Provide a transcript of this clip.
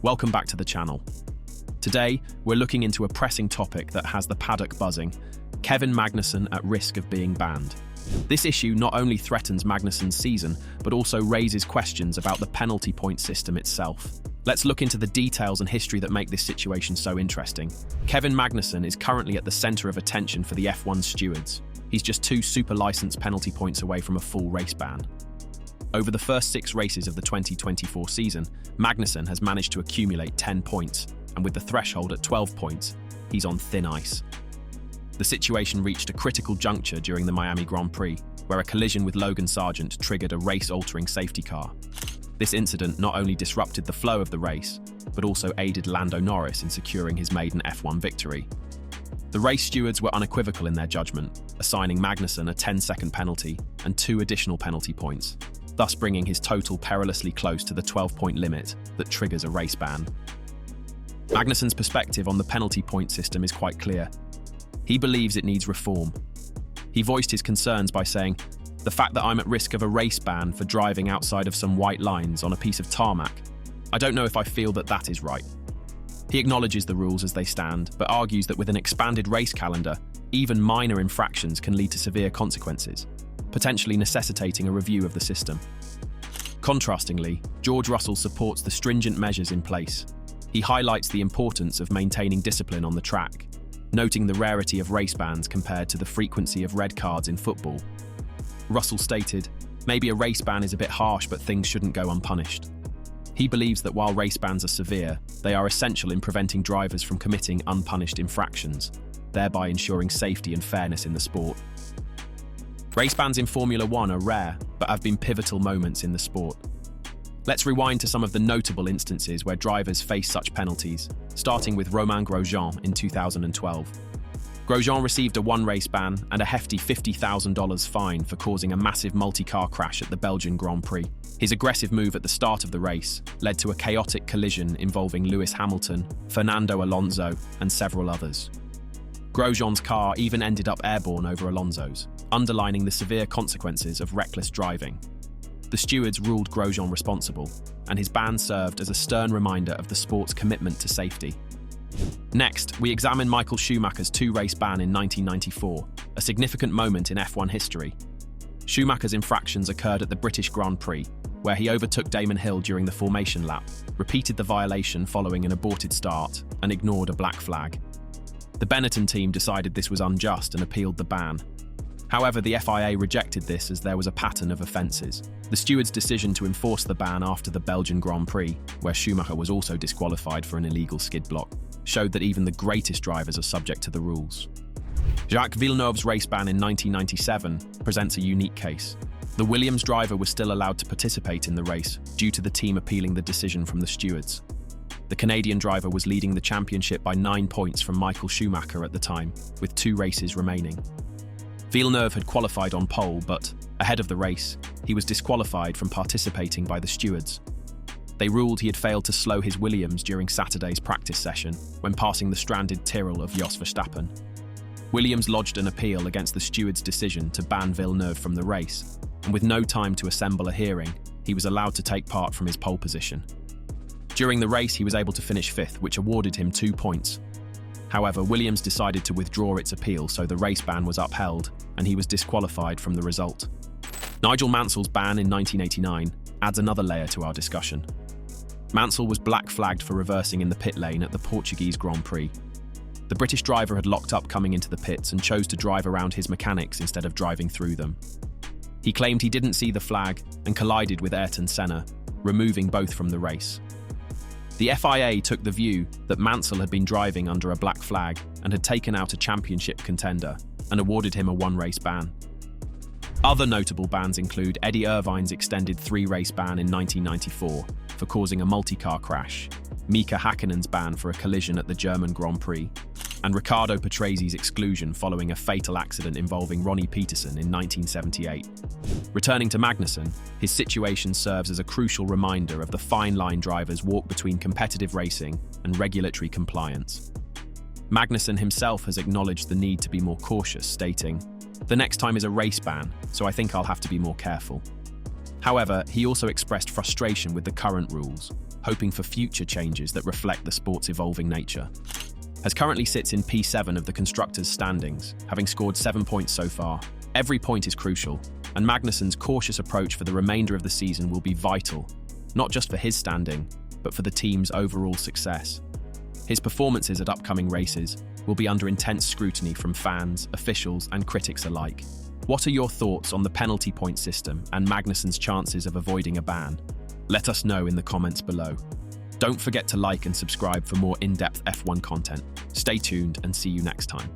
Welcome back to the channel. Today, we're looking into a pressing topic that has the paddock buzzing: Kevin Magnussen at risk of being banned. This issue not only threatens Magnussen's season, but also raises questions about the penalty point system itself. Let's look into the details and history that make this situation so interesting. Kevin Magnussen is currently at the centre of attention for the F1 stewards. He's just 2 super license penalty points away from a full race ban. Over the first 6 races of the 2024 season, Magnussen has managed to accumulate 10 points, and with the threshold at 12 points, he's on thin ice. The situation reached a critical juncture during the Miami Grand Prix, where a collision with Logan Sargent triggered a race-altering safety car. This incident not only disrupted the flow of the race, but also aided Lando Norris in securing his maiden F1 victory. The race stewards were unequivocal in their judgment, assigning Magnussen a 10-second penalty and 2 additional penalty points, thus bringing his total perilously close to the 12-point limit that triggers a race ban. Magnussen's perspective on the penalty point system is quite clear. He believes it needs reform. He voiced his concerns by saying, "The fact that I'm at risk of a race ban for driving outside of some white lines on a piece of tarmac, I don't know if I feel that is right." He acknowledges the rules as they stand, but argues that with an expanded race calendar, even minor infractions can lead to severe consequences, potentially necessitating a review of the system. Contrastingly, George Russell supports the stringent measures in place. He highlights the importance of maintaining discipline on the track, noting the rarity of race bans compared to the frequency of red cards in football. Russell stated, "Maybe a race ban is a bit harsh, but things shouldn't go unpunished." He believes that while race bans are severe, they are essential in preventing drivers from committing unpunished infractions, thereby ensuring safety and fairness in the sport. Race bans in Formula 1 are rare, but have been pivotal moments in the sport. Let's rewind to some of the notable instances where drivers face such penalties, starting with Romain Grosjean in 2012. Grosjean received a 1-race ban and a hefty $50,000 fine for causing a massive multi-car crash at the Belgian Grand Prix. His aggressive move at the start of the race led to a chaotic collision involving Lewis Hamilton, Fernando Alonso, and several others. Grosjean's car even ended up airborne over Alonso's, underlining the severe consequences of reckless driving. The stewards ruled Grosjean responsible, and his ban served as a stern reminder of the sport's commitment to safety. Next, we examine Michael Schumacher's 2-race ban in 1994, a significant moment in F1 history. Schumacher's infractions occurred at the British Grand Prix, where he overtook Damon Hill during the formation lap, repeated the violation following an aborted start, and ignored a black flag. The Benetton team decided this was unjust and appealed the ban. However, the FIA rejected this as there was a pattern of offences. The stewards' decision to enforce the ban after the Belgian Grand Prix, where Schumacher was also disqualified for an illegal skid block, showed that even the greatest drivers are subject to the rules. Jacques Villeneuve's race ban in 1997 presents a unique case. The Williams driver was still allowed to participate in the race due to the team appealing the decision from the stewards. The Canadian driver was leading the championship by 9 points from Michael Schumacher at the time, with 2 races remaining. Villeneuve had qualified on pole, but, ahead of the race, he was disqualified from participating by the stewards. They ruled he had failed to slow his Williams during Saturday's practice session when passing the stranded Tyrrell of Jos Verstappen. Williams lodged an appeal against the stewards' decision to ban Villeneuve from the race, and with no time to assemble a hearing, he was allowed to take part from his pole position. During the race, he was able to finish 5th, which awarded him 2 points. However, Williams decided to withdraw its appeal, so the race ban was upheld, and he was disqualified from the result. Nigel Mansell's ban in 1989 adds another layer to our discussion. Mansell was black flagged for reversing in the pit lane at the Portuguese Grand Prix. The British driver had locked up coming into the pits and chose to drive around his mechanics instead of driving through them. He claimed he didn't see the flag and collided with Ayrton Senna, removing both from the race. The FIA took the view that Mansell had been driving under a black flag and had taken out a championship contender and awarded him a 1-race ban. Other notable bans include Eddie Irvine's extended 3-race ban in 1994 for causing a multi-car crash, Mika Häkkinen's ban for a collision at the German Grand Prix, and Riccardo Patrese exclusion following a fatal accident involving Ronnie Peterson in 1978. Returning to Magnussen, his situation serves as a crucial reminder of the fine line drivers walk between competitive racing and regulatory compliance. Magnussen himself has acknowledged the need to be more cautious, stating, "The next time is a race ban, so I think I'll have to be more careful." However, he also expressed frustration with the current rules, hoping for future changes that reflect the sport's evolving nature. As currently sits in P7 of the constructors' standings, having scored 7 points so far. Every point is crucial, and Magnussen's cautious approach for the remainder of the season will be vital, not just for his standing, but for the team's overall success. His performances at upcoming races will be under intense scrutiny from fans, officials, and critics alike. What are your thoughts on the penalty point system and Magnussen's chances of avoiding a ban? Let us know in the comments below. Don't forget to like and subscribe for more in-depth F1 content. Stay tuned and see you next time.